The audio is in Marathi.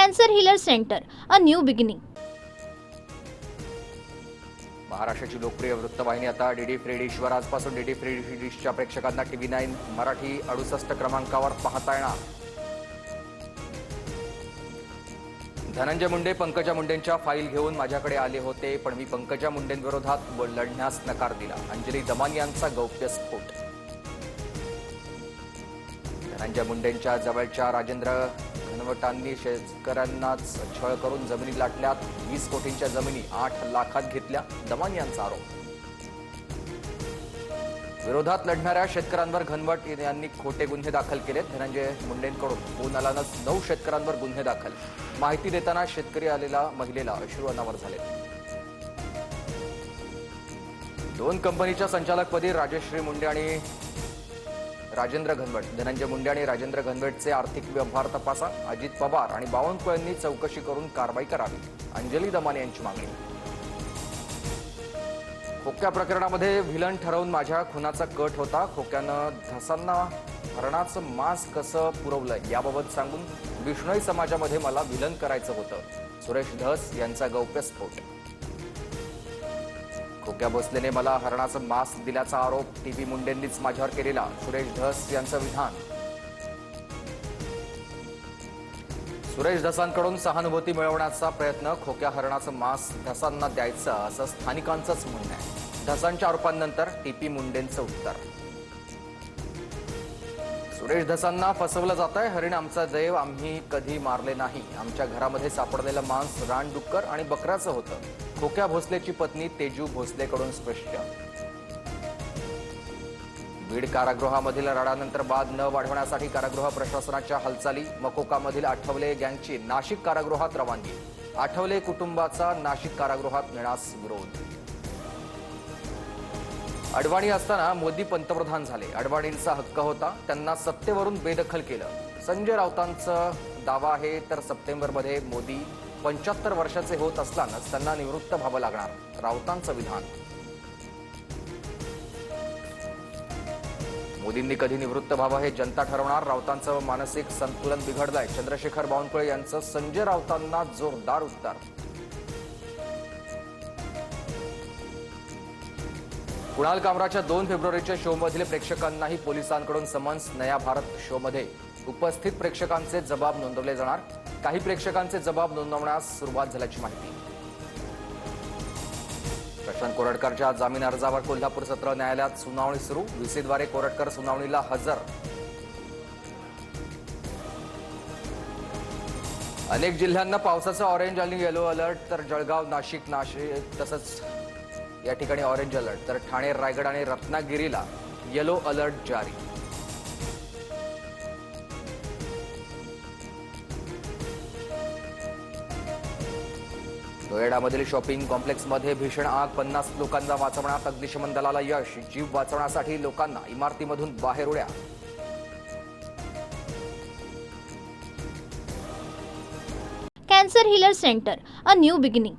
Cancer healer centre, a new beginning. महाराष्ट्राची लोकप्रिय वृत्तवाहिनी आता डीडी फ्री डिशवर. आजपासून डीडी फ्री डिशच्या प्रेक्षकांना TV9 मराठी 68 क्रमांकावर पाहता येणार. धनंजय मुंडे पंकजा मुंडेंच्या फाईल घेऊन माझ्याकडे आले होते, पण मी पंकजा मुंडेंविरोधात लढण्यास नकार दिला. अंजली दमानी यांचा गौप्यस्फोट. धनंजय मुंडेंच्या जवळच्या राजेंद्र घनवटांनी शेतकऱ्यांनाच छळ करून जमिनी लाटल्यात. 20 कोटींच्या जमिनी 8 लाखात घेतल्या, दमानी यांचा आरोप. विरोधात लढणाऱ्या शेतकऱ्यांवर घनवट यांनी खोटे गुन्हे दाखल केलेत. धनंजय मुंडेंकडून फोन आल्यानं 9 शेतकऱ्यांवर गुन्हे दाखल. माहिती देताना शेतकरी आलेल्या महिलेला अश्रू अनावर झाले. 2 कंपनीच्या संचालकपदी राजश्री मुंडे आणि राजेंद्र घनवट. धनंजय मुंडे आणि राजेंद्र घनवटचे आर्थिक व्यवहार तपासा. अजित पवार आणि बावनकुळे यांनी चौकशी करून कारवाई करावी, अंजली दमानी यांची मागणी. खोक्या प्रकरणामध्ये व्हिलन ठरवून माझ्या खुनाचा कट होता. खोक्यानं धसांना हरणाचं मांस कसं पुरवलं याबाबत सांगून बिष्णोई समाजामध्ये मला व्हिलन करायचं होतं. सुरेश धस यांचा गौप्यस्फोट. खोक्या भोसलेने मला हरणाचं मांस दिल्याचा आरोप टीपी मुंडेंनीच माझ्यावर केलेला. सुरेश धस यांचं विधान. सुरेश धसांकडून सहानुभूती मिळवण्याचा प्रयत्न. खोक्या हरणाचं मांस धसांना द्यायचं असं स्थानिकांचंच म्हणणं आहे. धसांच्या आरोपांनंतर टीपी मुंडेंचं उत्तर. सुरेश धसांना फसवलं जातंय. हरिण आमचा देव, आम्ही कधी मारले नाही. आमच्या घरामध्ये सापडलेलं मांस रानडुक्कर आणि बकऱ्याचं होतं. खोक्या भोसलेची पत्नी तेजू भोसलेकडून स्पष्ट. बीड कारागृहामधील राडानंतर वाद न वाढवण्यासाठी कारागृह प्रशासनाच्या हालचाली. मकोकामधील आठवले गँगची नाशिक कारागृहात रवानगी. आठवले कुटुंबाचा नाशिक कारागृहात नेण्यास विरोध. अडवाणी असताना मोदी पंतप्रधान झाले. अडवाणींचा हक्क होता, त्यांना सत्तेवरून बेदखल केलं. संजय राऊतांचा दावा आहे. तर सप्टेंबरमध्ये मोदी 75 वर्षाचे होत असतानाच त्यांना निवृत्त व्हावं लागणार, राऊतांचं विधान. मोदींनी कधी निवृत्त व्हावं हे जनता ठरवणार. राऊतांचं मानसिक संतुलन बिघडलंय. चंद्रशेखर बावनकुळे यांचं संजय राऊतांना जोरदार उत्तर. कुणाल कामराच्या 2 फेब्रुवारीच्या शोमधील प्रेक्षकांनाही पोलिसांकडून समन्स. नया भारत शोमध्ये उपस्थित प्रेक्षकांचे जबाब नोंदवले जाणार. काही प्रेक्षकांचे जबाब नोंदवण्यास सुरुवात झाल्याची माहिती. प्रशांत कोरटकरच्या जामीन अर्जावर कोल्हापूर सत्र न्यायालयात सुनावणी सुरू. व्हीसीद्वारे कोरटकर सुनावणीला हजर. अनेक जिल्ह्यांना पावसाचा ऑरेंज आणि येलो अलर्ट. तर जळगाव, नाशिक तसंच या ठिकाणी ऑरेंज अलर्ट. तर ठाणे, रायगड आणि रत्नागिरीला येलो अलर्ट जारी. नोएडामधील शॉपिंग कॉम्प्लेक्समध्ये भीषण आग. 50 लोकांना वाचवण्यात अग्निशमन दलाला यश. जीव वाचवण्यासाठी लोकांना इमारतीमधून बाहेर उड्या. Cancer healer centre, a new beginning.